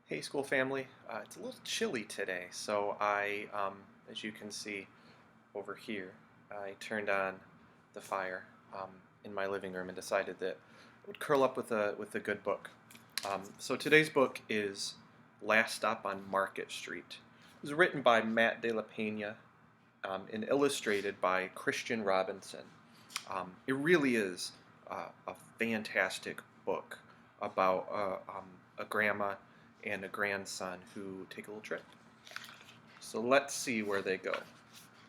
Hey, school family. It's a little chilly today, so as you can see over here, I turned on the fire in my living room and decided that I would curl up with a good book. So today's book is Last Stop on Market Street. It was written by Matt De La Pena and illustrated by Christian Robinson. It really is a fantastic book about a grandma and a grandson who take a little trip. So let's see where they go.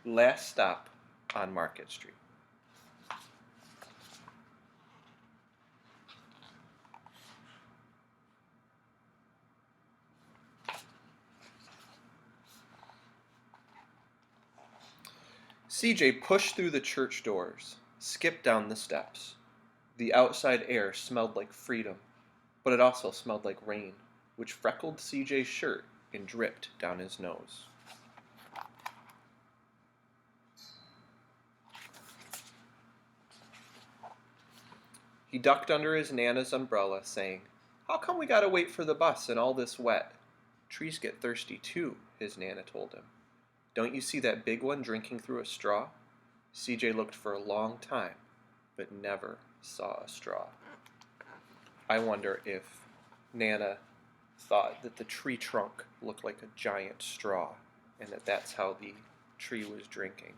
Last stop on Market Street. CJ pushed through the church doors, skipped down the steps. The outside air smelled like freedom, but it also smelled like rain, which freckled CJ's shirt and dripped down his nose. He ducked under his Nana's umbrella, saying, "How come we gotta wait for the bus and all this wet?" "Trees get thirsty too," his Nana told him. "Don't you see that big one drinking through a straw?" CJ looked for a long time, but never saw a straw. I wonder if Nana thought that the tree trunk looked like a giant straw, and that's how the tree was drinking.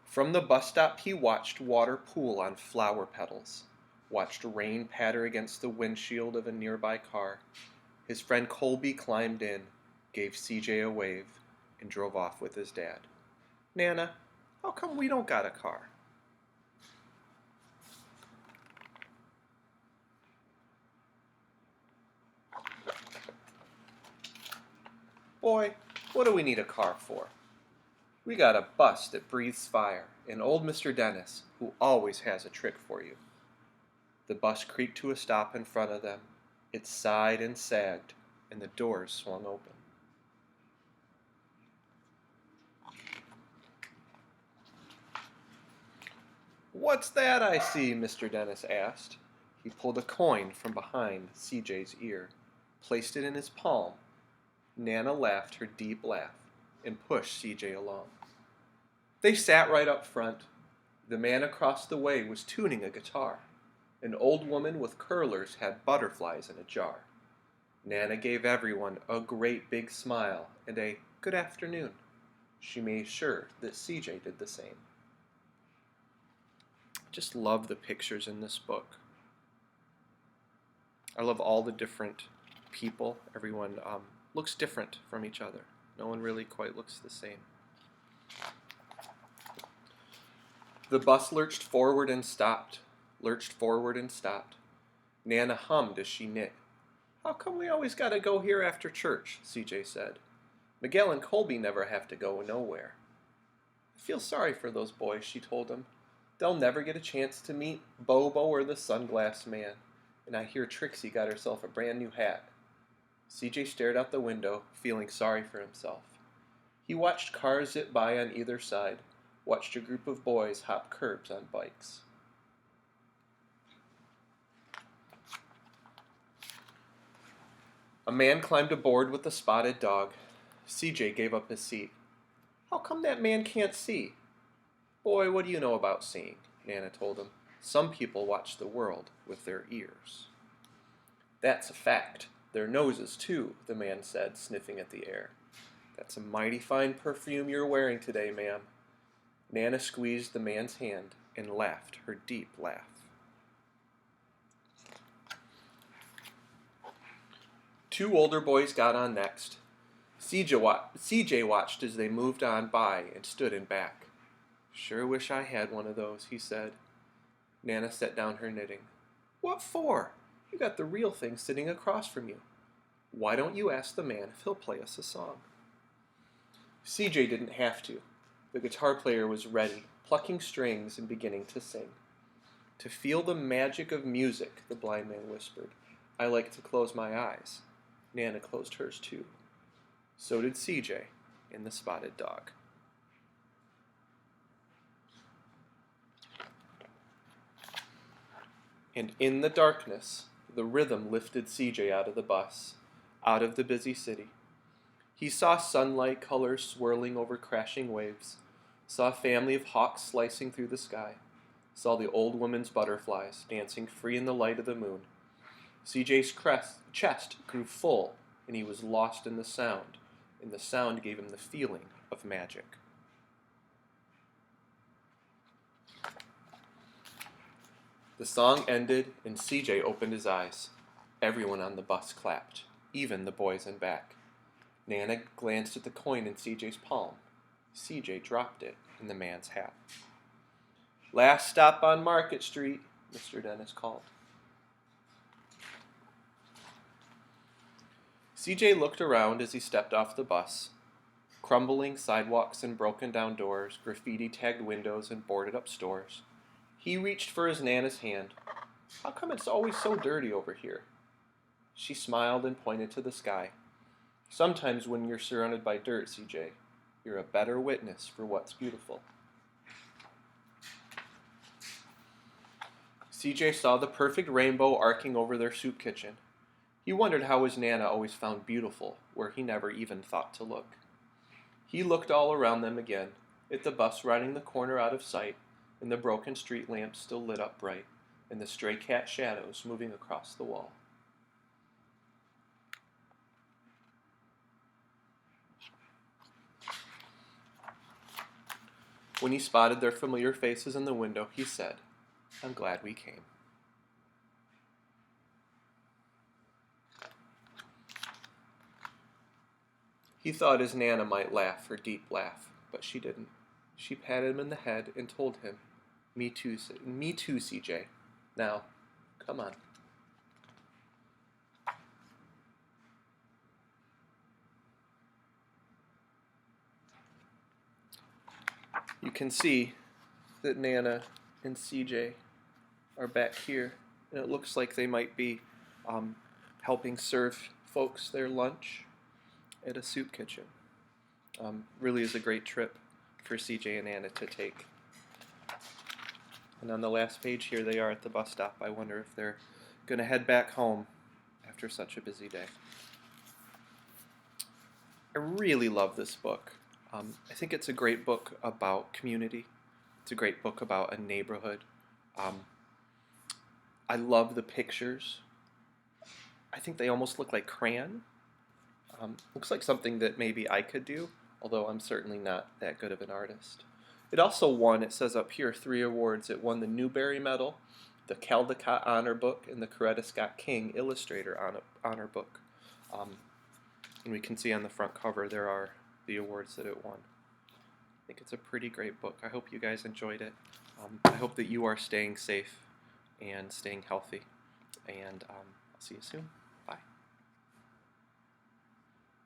From the bus stop he watched water pool on flower petals, watched rain patter against the windshield of a nearby car. His friend Colby climbed in, gave CJ a wave, and drove off with his dad. "Nana, how come we don't got a car?" "Boy, what do we need a car for? We got a bus that breathes fire, and old Mr. Dennis, who always has a trick for you." The bus creaked to a stop in front of them. It sighed and sagged, and the doors swung open. "What's that I see?" Mr. Dennis asked. He pulled a coin from behind CJ's ear, placed it in his palm. Nana laughed her deep laugh and pushed CJ along. They sat right up front. The man across the way was tuning a guitar. An old woman with curlers had butterflies in a jar. Nana gave everyone a great big smile and a "good afternoon." She made sure that CJ did the same. Just love the pictures in this book. I love all the different people. Everyone looks different from each other. No one really quite looks the same. The bus lurched forward and stopped, lurched forward and stopped. Nana hummed as she knit. "How come we always gotta go here after church?" CJ said. "Miguel and Colby never have to go nowhere." "I feel sorry for those boys," she told him. "They'll never get a chance to meet Bobo or the Sunglass Man. And I hear Trixie got herself a brand new hat." CJ stared out the window, feeling sorry for himself. He watched cars zip by on either side, watched a group of boys hop curbs on bikes. A man climbed aboard with a spotted dog. CJ gave up his seat. "How come that man can't see?" "Boy, what do you know about seeing?" Nana told him. "Some people watch the world with their ears." "That's a fact. Their noses, too," the man said, sniffing at the air. "That's a mighty fine perfume you're wearing today, ma'am." Nana squeezed the man's hand and laughed her deep laugh. Two older boys got on next. CJ watched as they moved on by and stood in back. "Sure wish I had one of those," he said. Nana set down her knitting. "What for? You got the real thing sitting across from you. Why don't you ask the man if he'll play us a song?" CJ didn't have to. The guitar player was ready, plucking strings and beginning to sing. "To feel the magic of music," the blind man whispered, "I like to close my eyes." Nana closed hers too. So did CJ and the spotted dog. And in the darkness, The rhythm lifted CJ out of the bus, out of the busy city. He saw sunlight colors swirling over crashing waves, saw a family of hawks slicing through the sky, saw the old woman's butterflies dancing free in the light of the moon. CJ's chest grew full, and he was lost in the sound, and the sound gave him the feeling of magic. The song ended, and CJ opened his eyes. Everyone on the bus clapped, even the boys in back. Nana glanced at the coin in CJ's palm. CJ dropped it in the man's hat. "Last stop on Market Street," Mr. Dennis called. CJ looked around as he stepped off the bus. Crumbling sidewalks and broken down doors, graffiti-tagged windows and boarded-up stores. He reached for his Nana's hand. "How come it's always so dirty over here?" She smiled and pointed to the sky. "Sometimes when you're surrounded by dirt, CJ, you're a better witness for what's beautiful." CJ saw the perfect rainbow arcing over their soup kitchen. He wondered how his Nana always found beautiful where he never even thought to look. He looked all around them again, at the bus rounding the corner out of sight, and the broken street lamps still lit up bright, and the stray cat shadows moving across the wall. When he spotted their familiar faces in the window, he said, "I'm glad we came." He thought his Nana might laugh her deep laugh, but she didn't. She patted him in the head and told him, me too, CJ. Now, come on." You can see that Nana and CJ are back here, and it looks like they might be helping serve folks their lunch at a soup kitchen. Really is a great trip for CJ and Nana to take. And on the last page here, they are at the bus stop. I wonder if they're going to head back home after such a busy day. I really love this book. I think it's a great book about community. It's a great book about a neighborhood. I love the pictures. I think they almost look like crayon. Looks like something that maybe I could do, although I'm certainly not that good of an artist. It also won, it says up here, 3 awards. It won the Newbery Medal, the Caldecott Honor Book, and the Coretta Scott King Illustrator Honor Book. And we can see on the front cover there are the awards that it won. I think it's a pretty great book. I hope you guys enjoyed it. I hope that you are staying safe and staying healthy. And I'll see you soon. Bye.